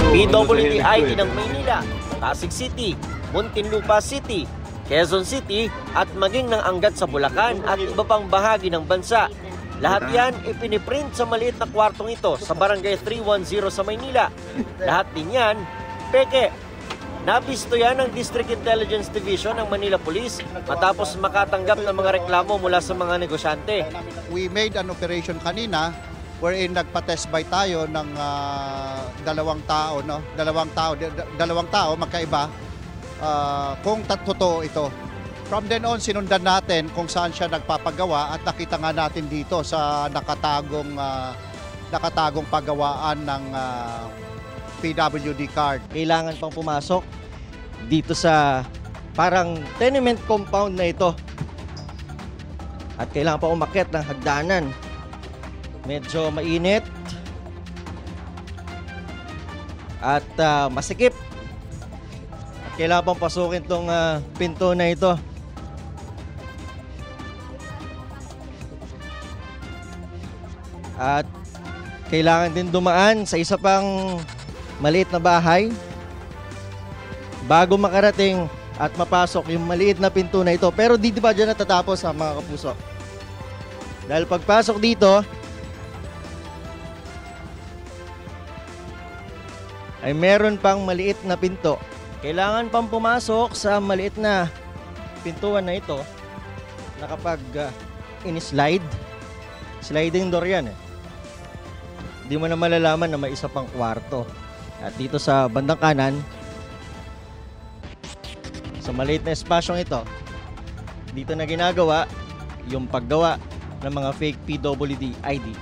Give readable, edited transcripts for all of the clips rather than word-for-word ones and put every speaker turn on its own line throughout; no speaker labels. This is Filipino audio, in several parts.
PWD-ID ng Maynila, Pasig City, Muntinlupa City, Quezon City at maging ng Angat sa Bulacan at iba pang bahagi ng bansa. Lahat yan ipiniprint sa maliit na kwartong ito sa Barangay 310 sa Maynila. Lahat din yan, peke. Napisto yan ng District Intelligence Division ng Manila Police matapos makatanggap ng mga reklamo mula sa mga negosyante.
We made an operation kanina wherein nagpa-test by tayo ng dalawang tao, no? Dalawang tao magkaiba kung totoo ito. From then on, sinundan natin kung saan siya nagpapagawa at nakita nga natin dito sa nakatagong paggawaan ng PWD card.
Kailangan pang pumasok dito sa parang tenement compound na ito. At kailangan pa umakyat ng hagdanan. Medyo mainit. At masikip. At kailangan pang pasukin itong pinto na ito. At kailangan din dumaan sa isa pang maliit na bahay bago makarating at mapasok yung maliit na pinto na ito. Pero di ba dyan natatapos mga kapuso? Dahil pagpasok dito ay meron pang maliit na pinto. Kailangan pang pumasok sa maliit na pintuan na ito na kapag in-slide, sliding door yan Di mo na malalaman na may isa pang kwarto. At dito sa bandang kanan, sa maliit na espasyong ito, dito na ginagawa yung paggawa ng mga fake PWD ID.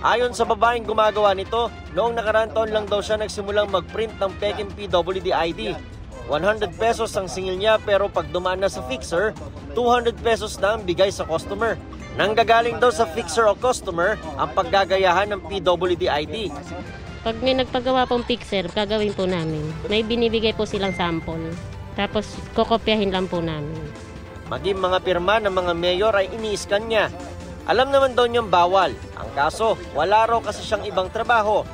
Ayon sa babaeng gumagawa nito, noong nakaraang taon lang daw siya nagsimulang mag-print ng peking PWD ID. 100 pesos ang singil niya pero pag dumaan na sa fixer, 200 pesos na ang bigay sa customer. Nanggagaling daw sa fixer o customer ang paggagayahan ng PWD ID.
Pag may nagpagawa pong fixer, gagawin po namin. May binibigay po silang sample. Tapos kokopyahin lang po namin.
Maging mga pirma ng mga mayor ay ini-scan niya. Alam naman daw niyang bawal. Ang kaso, wala raw kasi siyang ibang trabaho.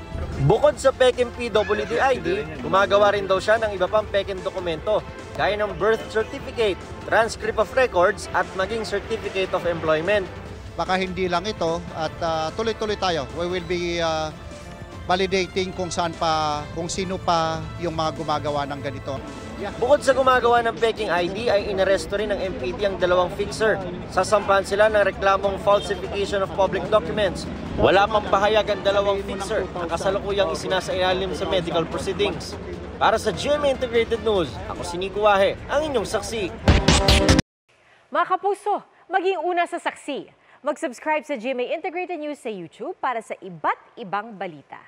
Bukod sa peking PWD ID, gumagawa rin daw siya ng iba pang peking dokumento, gaya ng birth certificate, transcript of records at maging certificate of employment.
Baka hindi lang ito at tuloy-tuloy tayo. We will be validating kung sino pa yung mga gumagawa ng ganito.
Bukod sa gumagawa ng peking ID ay inaresto rin ng MPD ang dalawang fixer. Sasampahan sila ng reklamong falsification of public documents. Wala pang pahayag ang dalawang fixer na kasalukuyang isinasailalim sa medical proceedings. Para sa GMA Integrated News, ako si Nico Wahe, ang inyong saksi.
Mga kapuso, maging una sa saksi. Mag-subscribe sa GMA Integrated News sa YouTube para sa iba't ibang balita.